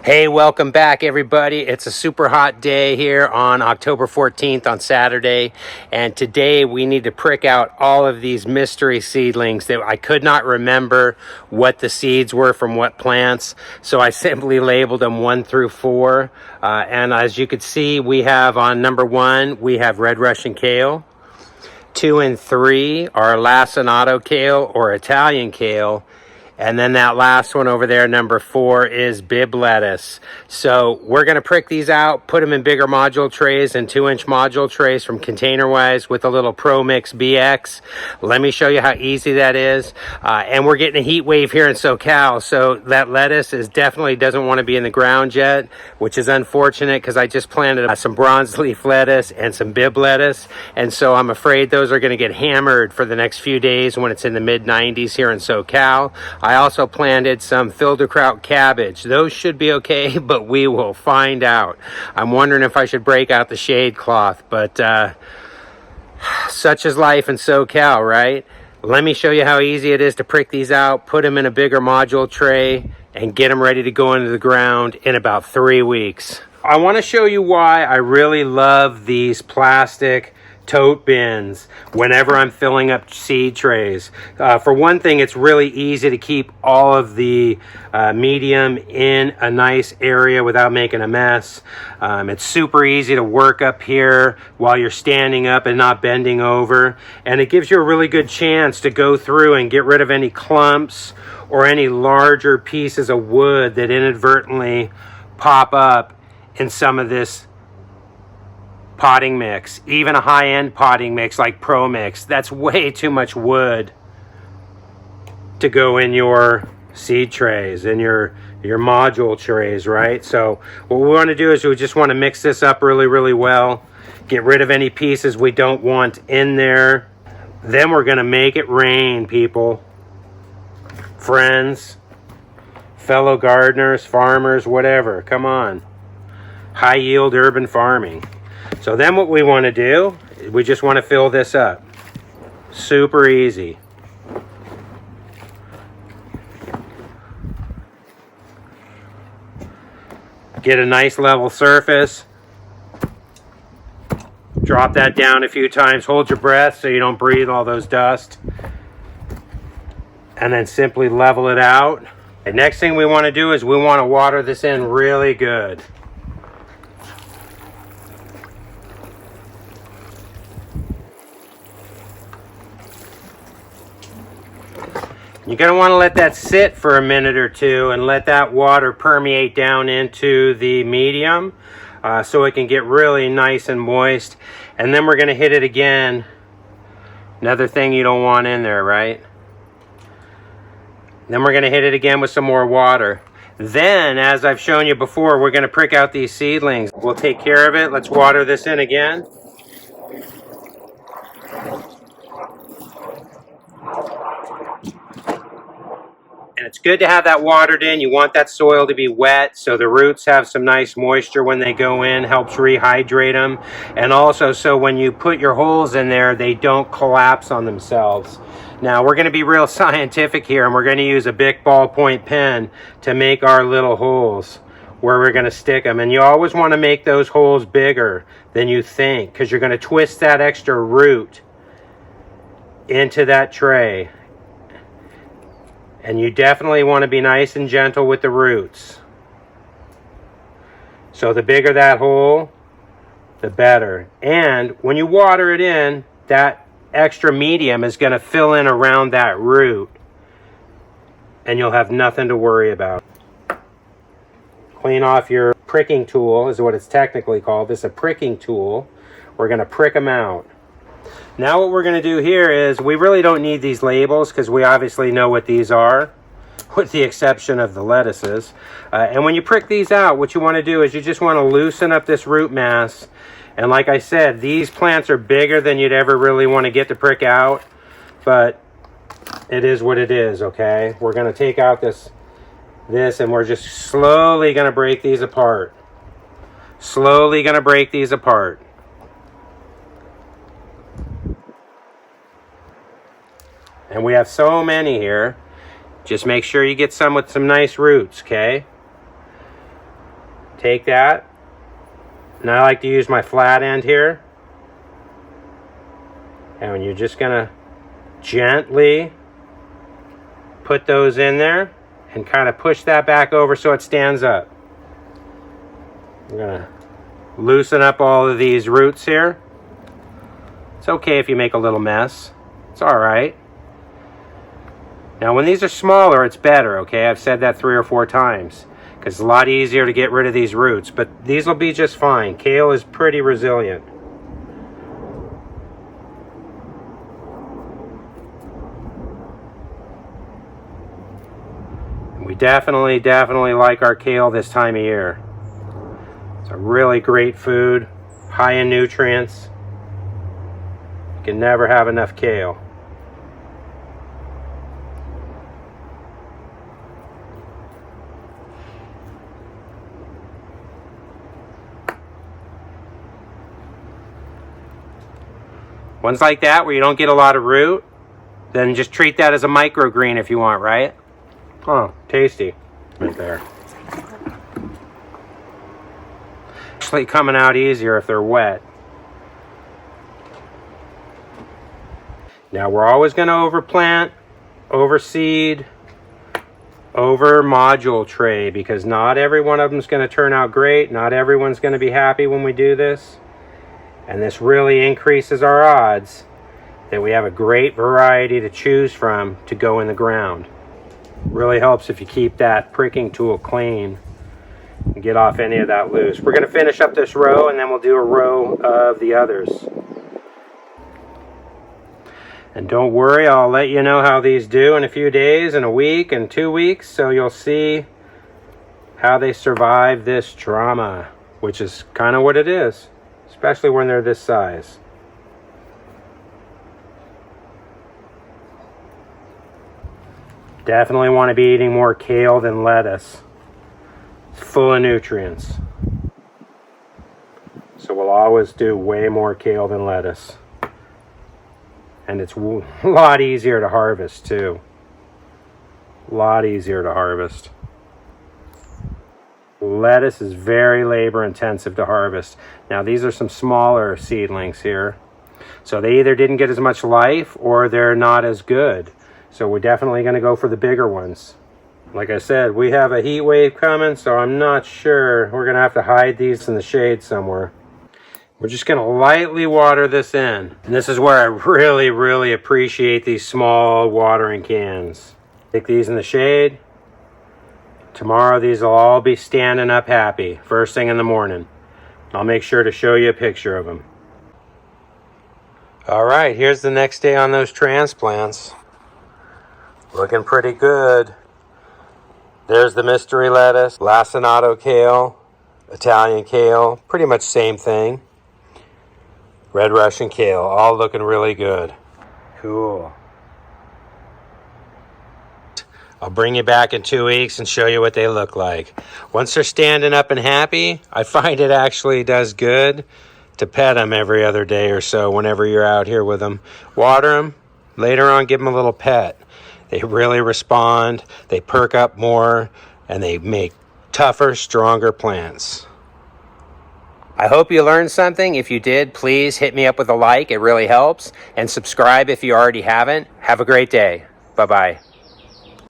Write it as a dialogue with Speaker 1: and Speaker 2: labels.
Speaker 1: Hey, welcome back everybody. It's a super hot day here on October 14th on Saturday, and today we need to prick out all of these mystery seedlings that I could not remember what the seeds were from what plants, so I simply labeled them 1 through 4. And as you can see, we have on number 1 we have red Russian kale. 2 and 3 are lacinato kale or Italian kale. And then that last one over there, number 4, is bib lettuce. So we're going to prick these out, put them in bigger module trays and 2-inch module trays from ContainerWise with a little Pro Mix BX. Let me show you how easy that is. And we're getting a heat wave here in SoCal, so that lettuce definitely doesn't want to be in the ground yet, which is unfortunate because I just planted some bronze leaf lettuce and some bib lettuce. And so I'm afraid those are going to get hammered for the next few days when it's in the mid-90s here in SoCal. I also planted some Filderkraut cabbage. Those should be okay, but we will find out. I'm wondering if I should break out the shade cloth, but such is life in SoCal, right? Let me show you how easy it is to prick these out, put them in a bigger module tray, and get them ready to go into the ground in about 3 weeks. I want to show you why I really love these plastic tote bins whenever I'm filling up seed trays. For one thing, it's really easy to keep all of the medium in a nice area without making a mess. It's super easy to work up here while you're standing up and not bending over, and it gives you a really good chance to go through and get rid of any clumps or any larger pieces of wood that inadvertently pop up in some of this potting mix. Even a high-end potting mix like Pro Mix, that's way too much wood to go in your seed trays and your module trays, right? So what we want to do is we just want to mix this up really well, get rid of any pieces we don't want in there. Then we're going to make it rain, people, friends, fellow gardeners, farmers, whatever. Come on. High yield urban farming. So then what we want to do, we just want to fill this up. Super easy. Get a nice level surface. Drop that down a few times. Hold your breath so you don't breathe all those dust. And then simply level it out. The next thing we want to do is we want to water this in really good. You're going to want to let that sit for a minute or two and let that water permeate down into the medium so it can get really nice and moist. And then we're going to hit it again. Another thing you don't want in there, right? Then we're going to hit it again with some more water. Then, as I've shown you before, we're going to prick out these seedlings. We'll take care of it. Let's water this in again. And it's good to have that watered in. You want that soil to be wet so the roots have some nice moisture when they go in, helps rehydrate them. And also so when you put your holes in there, they don't collapse on themselves. Now we're going to be real scientific here, and we're going to use a Bic ballpoint pen to make our little holes where we're going to stick them. And you always want to make those holes bigger than you think, because you're going to twist that extra root into that tray. And you definitely want to be nice and gentle with the roots. So the bigger that hole, the better. And when you water it in, that extra medium is going to fill in around that root. And you'll have nothing to worry about. Clean off your pricking tool, is what it's technically called. This is a pricking tool. We're going to prick them out. Now what we're going to do here is, we really don't need these labels because we obviously know what these are, with the exception of the lettuces. And when you prick these out, what you want to do is you just want to loosen up this root mass. And like I said, these plants are bigger than you'd ever really want to get to prick out, but it is what it is, okay? We're going to take out this and we're just slowly going to break these apart. Slowly going to break these apart. And we have so many here. Just make sure you get some with some nice roots, okay? take that, and I like to use my flat end here, and you're just gonna gently put those in there and kind of push that back over so it stands up. I'm gonna loosen up all of these roots here. It's okay if you make a little mess. It's all right. Now when these are smaller, it's better, okay? I've said that 3 or 4 times because it's a lot easier to get rid of these roots, but these will be just fine. Kale is pretty resilient. We definitely like our kale this time of year. It's a really great food, high in nutrients. You can never have enough kale. Ones like that where you don't get a lot of root, then just treat that as a microgreen if you want, right? Oh, tasty right there. Actually coming out easier if they're wet. Now we're always going to overplant, overseed, over module tray because not every one of them is going to turn out great. Not everyone's going to be happy when we do this. And this really increases our odds that we have a great variety to choose from to go in the ground. Really helps if you keep that pricking tool clean and get off any of that loose. We're going to finish up this row and then we'll do a row of the others. And don't worry, I'll let you know how these do in a few days, in a week, and 2 weeks, so you'll see how they survive this trauma, which is kind of what it is, especially when they're this size. Definitely want to be eating more kale than lettuce. It's full of nutrients. So we'll always do way more kale than lettuce. And it's a lot easier to harvest too. A lot easier to harvest. Lettuce is very labor intensive to harvest. Now these are some smaller seedlings here. So they either didn't get as much life or they're not as good. So we're definitely going to go for the bigger ones. Like I said, we have a heat wave coming, so I'm not sure. We're going to have to hide these in the shade somewhere. We're just going to lightly water this in. And this is where I really appreciate these small watering cans. Stick these in the shade. Tomorrow these will all be standing up happy, first thing in the morning. I'll make sure to show you a picture of them. All right, here's the next day on those transplants. Looking pretty good. There's the mystery lettuce, lacinato kale, Italian kale, pretty much same thing. Red Russian kale, all looking really good. Cool. I'll bring you back in 2 weeks and show you what they look like. Once they're standing up and happy, I find it actually does good to pet them every other day or so whenever you're out here with them. Water them, later on give them a little pet. They really respond, they perk up more, and they make tougher, stronger plants. I hope you learned something. If you did, please hit me up with a like. It really helps. And subscribe if you already haven't. Have a great day. Bye-bye.